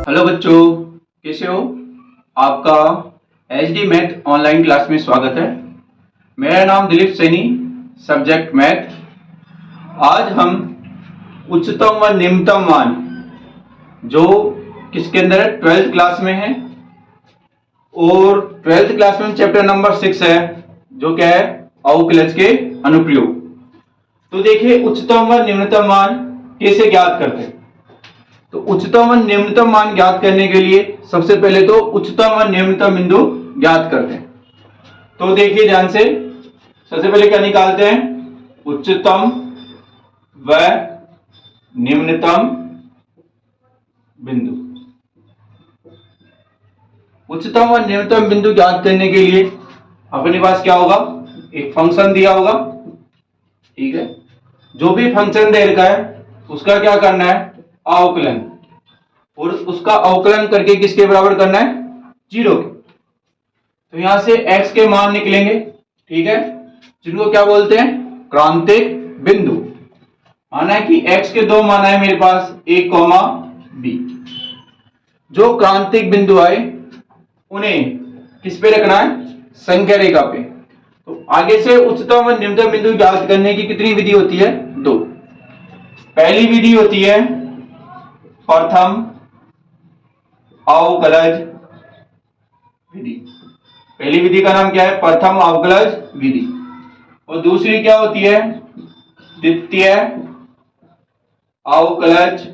Hello बच्चों, कैसे हो? आपका एचडी मैथ ऑनलाइन क्लास में स्वागत है। मेरा नाम दिलीप सैनी, सब्जेक्ट मैथ। आज हम उच्चतम व निम्नतम मान जो किसके अंदर है, 12th क्लास में है और 12th क्लास में चैप्टर नंबर 6 है जो क्या है, अवकलज के अनुप्रयोग। तो देखिए उच्चतम व निम्नतम मान कैसे ज्ञात करते हैं। तो उच्चतम और निम्नतम मान ज्ञात करने के लिए सबसे पहले तो उच्चतम और निम्नतम बिंदु ज्ञात करते हैं। तो देखिए ध्यान से, सबसे पहले क्या निकालते हैं, उच्चतम व निम्नतम बिंदु। उच्चतम और निम्नतम बिंदु ज्ञात करने के लिए अपने पास क्या होगा, एक फंक्शन दिया होगा। ठीक है, जो भी फंक्शन दे रखा है उसका क्या करना है, अवकलन, और उसका अवकलन करके किसके बराबर करना है, 0 के। तो यहां से x के मान निकलेंगे, ठीक है, जिनको क्या बोलते हैं, क्रांतिक बिंदु। माना है कि x के दो मान आए मेरे पास, a, b। जो क्रांतिक बिंदु आए उन्हें किस पे रखना है, संख्या रेखा पे। तो आगे से उच्चतम और निम्नतम बिंदु ज्ञात करने की कितनी विधि होती है, 2। पहली विधि होती है प्रथम अवकलज विधि। पहली विधि का नाम क्या है, प्रथम अवकलज विधि। और दूसरी क्या होती है, द्वितीय अवकलज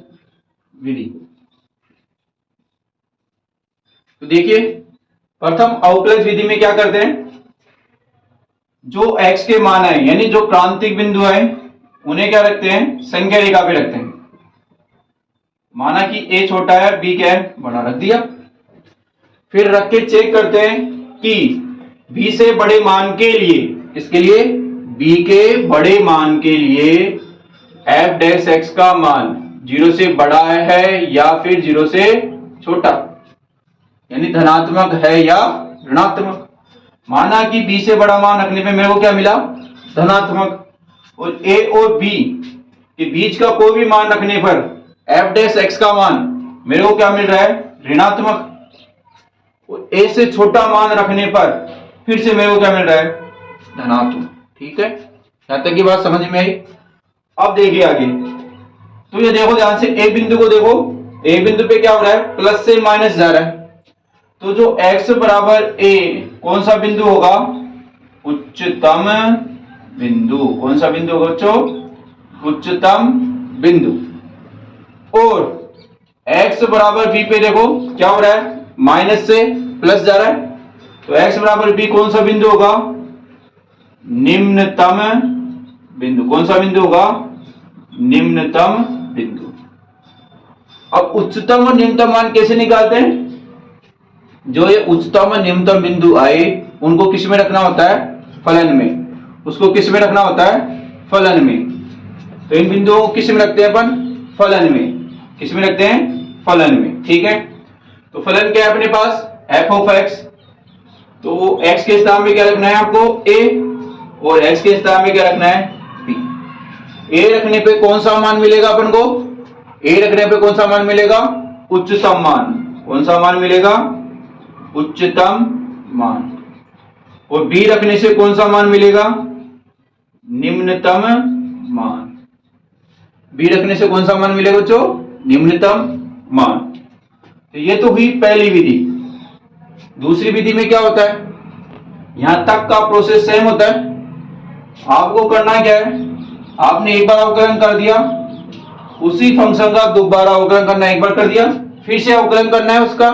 विधि। तो देखिए प्रथम अवकलज विधि में क्या करते हैं, जो x के मान है यानी जो क्रांतिक बिंदु है उन्हें क्या रखते हैं, संख्या रेखा पे रखते हैं। माना कि a छोटा है, b क्या है, बड़ा, रख दिया। फिर रख के चेक करते हैं कि b से बड़े मान के लिए, इसके लिए b के बड़े मान के लिए f डैश x का मान 0 से बड़ा है या फिर 0 से छोटा, यानी धनात्मक है या ऋणात्मक। माना कि b से बड़ा मान रखने पे मेरे को क्या मिला, धनात्मक। और a और b के बीच का कोई भी मान रखने पर f डैश x का मान मेरे को क्या मिल रहा है, ऋणात्मक। a से छोटा मान रखने पर फिर से मेरे को क्या मिल रहा है, धनात्मक। ठीक है, यहां तक की बात समझ में आई। अब देखिए आगे, तो ये देखो ध्यान से, a बिंदु को देखो, a बिंदु पे क्या हो रहा है, प्लस से माइनस जा रहा है। तो जो x बराबर a कौन सा बिंदु होगा, उच्चतम बिंदु। कौन सा बिंदु होगा बच्चों, उच्चतम बिंदु। और x बराबर b पे देखो क्या हो रहा है, माइनस से प्लस जा रहा है। तो x बराबर b कौन सा बिंदु होगा, निम्नतम बिंदु। कौन सा बिंदु होगा, निम्नतम बिंदु। अब उच्चतम और निम्नतम मान कैसे निकालते हैं, जो ये उच्चतम और निम्नतम बिंदु आए उनको किस में रखना होता है, फलन में। उसको किस में रखना होता है, फलन में। तो इन बिंदुओं को किस में रखते हैं अपन, फलन में। किस में रखते हैं, फलन में। ठीक है, तो फलन क्या है अपने पास, f ऑफ x। तो x के स्थान में क्या रखना है आपको, a, और x के स्थान में क्या रखना है, b। a रखने पे कौन सा मान मिलेगा अपन को, a रखने पे कौन सा मान मिलेगा, उच्चतम मान। कौन सा मान मिलेगा, उच्चतम मान। और b रखने से कौन सा मान मिलेगा, निम्नतम मान। b रखने से कौन सा मान मिलेगा बच्चों, निम्नतम मान। तो ये तो हुई पहली विधि। दूसरी विधि में क्या होता है, यहां तक का प्रोसेस सेम होता है। आपको करना क्या है, आपने एक बार अवकलन कर दिया, उसी फंक्शन का दोबारा अवकलन करना, एक बार कर दिया फिर से अवकलन करना है उसका।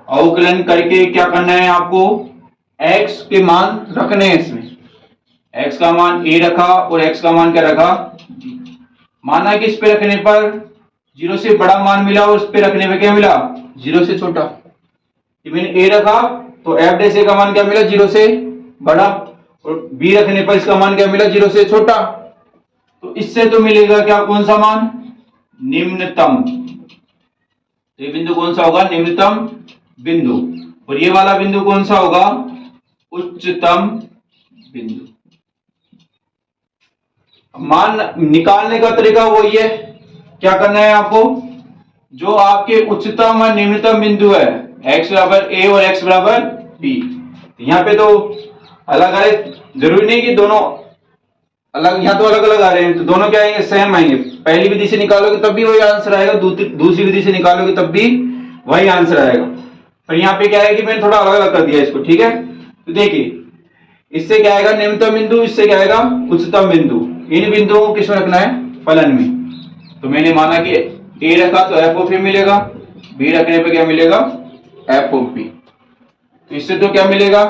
अवकलन करके क्या करना है आपको, x के मान रखने हैं इसमें। x का मान a रखा और x का मान क्या रखा, b। माना कि इस पे रखने पर 0 से बड़ा मान मिला और इस पे रखने पे क्या मिला, 0 से छोटा। मैंने a रखा तो f डैश a का मान क्या मिला, 0 से बड़ा, और b रखने पर इसका मान क्या मिला, 0 से छोटा। तो इससे तो मिलेगा क्या, कौन सा मान, निम्नतम। तो ये बिंदु कौन सा होगा, निम्नतम बिंदु। और ये वाला बिंदु कौन सा होगा, उच्चतम बिंदु। मान निकालने का तरीका वही है, क्या करना है आपको, जो आपके उच्चतम और निम्नतम बिंदु है x बराबर a और x बराबर b, यहाँ पे तो अलग अलग, जरूरी नहीं कि दोनों अलग, यहाँ तो अलग अलग आ रहे हैं तो दोनों क्या आएंगे, सेम आएंगे। पहली विधि से निकालोगे तब भी वही आंसर आएगा, दूसरी विधि से निकालोगे तब भी वही आंसर आएगा। पर यहाँ पे क्या है कि मैंने थोड़ा अलग अलग कर दिया इसको, ठीक है। तो देखिए इससे क्या आएगा निम्नतम बिंदु, इससे क्या आएगा उच्चतम बिंदु। इन बिंदुओं को किसमें रखना है, फलन में। तो मैंने माना कि ए रखा तो एफ ऑफ ए मिलेगा, बी रखने पे क्या मिलेगा, एफ ऑफ बी। तो इससे तो क्या मिलेगा,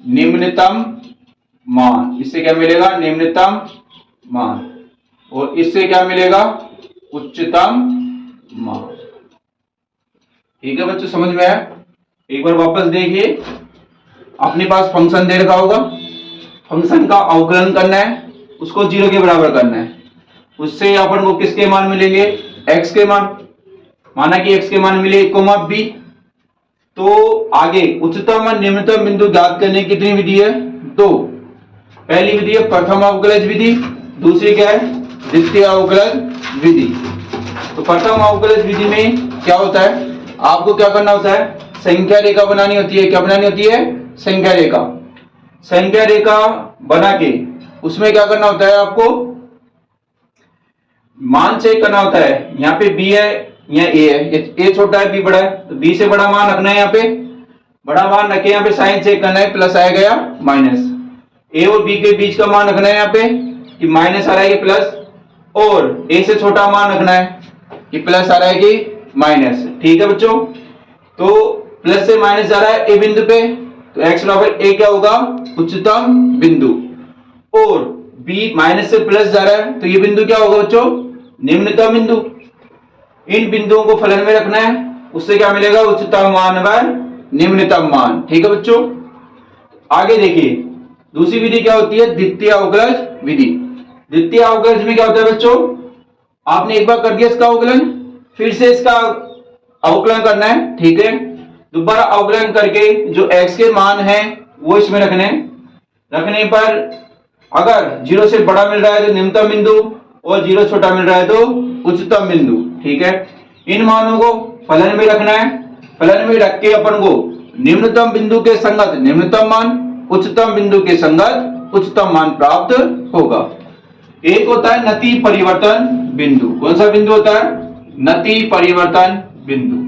निम्नतम मान, इससे क्या मिलेगा, निम्नतम मान, और इससे क्या मिलेगा, उच्चतम मान। ठीक है बच्चों, समझ में आया। एक बार वापस देखिए, अपने पास फंक्शन दे रखा होगा, फंक्शन का अवकलन करना है, उसको 0 के बराबर करना है। उससे अपन को किसके मान मिलेंगे, x के मान। माना कि x के मान मिले b। तो आगे उच्चतम और निम्नतम बिंदु ज्ञात करने की कितनी विधि है, 2। पहली विधि है प्रथम अवकलज विधि, दूसरी क्या है, द्वितीय अवकलज विधि। तो प्रथम अवकलज विधि में क्या होता है, आपको क्या करना होता है, संख्या रेखा बनानी होती है। क्या बनानी होती है, संख्या रेखा। संख्या रेखा बना के उसमें क्या करना होता है, आपको मान चेक करना होता है। यहाँ पे b है, यहाँ a है, a छोटा है b बड़ा है, तो b से बड़ा मान रखना है। यहाँ पे बड़ा मान रखे, यहाँ पे साइन चेक करना है, प्लस आएगा या माइनस। a और b के बीच का मान रखना है यहाँ पे कि माइनस आ रहा है कि प्लस, और a से छोटा मान रखना है कि प्लस आ रहा है कि माइनस। ठीक है बच्चों, तो प्लस से माइनस जा रहा है a बिंदु पे, तो x बराबर a क्या होगा, उच्चतम बिंदु, और b माइनस से प्लस जा रहा है तो ये बिंदु क्या होगा बच्चों, निम्नतम बिंदु। इन बिंदुओं को फलन में रखना है, उससे क्या मिलेगा, उच्चतम मान व निम्नतम मान। ठीक है बच्चों, आगे देखिए दूसरी विधि क्या होती है, द्वितीय अवकलज विधि। द्वितीय अवकलज में क्या होता है बच्चों, आपने एक बार कर दिया इसका अवकलन, फिर से इसका अवकलन करना है। ठीक है, दोबारा अवकलन करके जो x के मान है वो इसमें रखने पर अगर 0 से बड़ा मिल रहा है तो निम्नतम बिंदु, और 0 छोटा मिल रहा है तो उच्चतम बिंदु। ठीक है, इन मानों को फलन में रखना है। फलन में रख के अपन को निम्नतम बिंदु के संगत निम्नतम मान, उच्चतम बिंदु के संगत उच्चतम मान प्राप्त होगा। एक होता है नति परिवर्तन बिंदु। कौन सा बिंदु होता है, नति परिवर्तन बिंदु।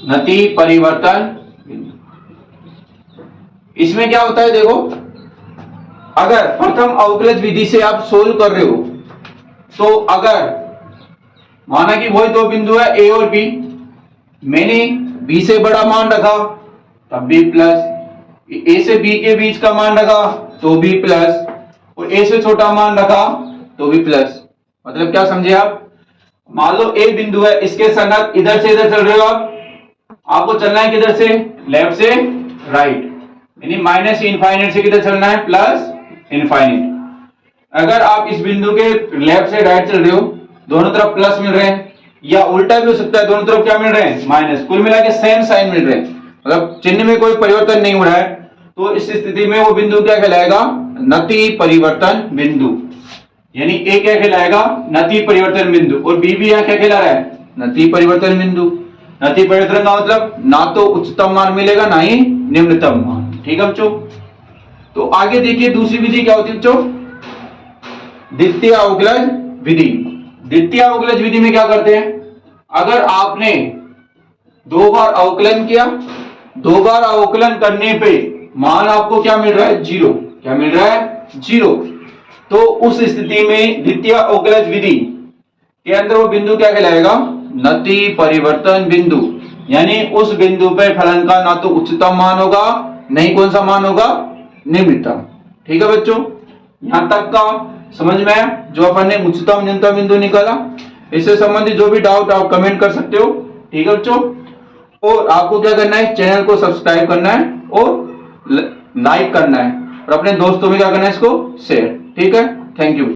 नति परिवर्तन बिंदु, इसमें क्या होता है, देखो अगर प्रथम अवकलज विधि से आप सोल्व कर रहे हो तो अगर माना कि वही दो बिंदु है a और b, मैंने b से बड़ा मान रखा तब भी प्लस, a से b के बीच का मान रखा तो भी प्लस, और a से छोटा मान रखा तो भी प्लस। मतलब क्या समझे आप, मान लो a बिंदु है, इसके संगत इधर से इधर चल रहे हो आपको चलना है किधर से, लेफ्ट से राइट, यानी माइनस इनफाइनाइट से किधर चलना है, प्लस इनफाइनाइट। अगर आप इस बिंदु के लेफ्ट से राइट चल रहे हो, दोनों तरफ प्लस मिल रहे हैं, या उल्टा भी हो सकता है, दोनों तरफ क्या मिल रहे हैं, माइनस। कुल मिला के सेम साइन मिल रहे हैं, मतलब चिन्ह में कोई परिवर्तन नहीं हो रहा है, तो इस स्थिति में वो बिंदु क्या कहलाएगा, नति परिवर्तन बिंदु। यानी ए क्या कहलाएगा, नति परिवर्तन बिंदु, और बी भी यहाँ क्या कहला रहा है, नति परिवर्तन बिंदु। नति परिवर्तन का मतलब ना तो उच्चतम मान मिलेगा ना ही निम्नतम मान। ठीक है बच्चों, तो आगे देखिए दूसरी विधि क्या होती है बच्चों, द्वितीय अवकलज विधि। द्वितीय अवकलज विधि में क्या करते हैं, अगर आपने दो बार अवकलन किया, दो बार अवकलन करने पे मान आपको क्या मिल रहा है, 0। क्या मिल रहा है, 0। तो उस स्थिति में द्वितीय अवकलज विधि के अंदर वो बिंदु क्या कहलाएगा, नति परिवर्तन बिंदु। यानी उस बिंदु पे फलन का ना तो उच्चतम मान होगा, नहीं कौन सा मान होगा, निम्नतम। ठीक है बच्चों, यहां तक का समझ में आया जो अपन ने उच्चतम निम्नतम बिंदु निकाला। इससे संबंधित जो भी डाउट आप कमेंट कर सकते हो। ठीक है बच्चों, और आपको क्या करना है, चैनल को सब्सक्राइब करना है और लाइक करना है, और अपने दोस्तों में क्या करना है, इसको शेयर। ठीक है, थैंक यू।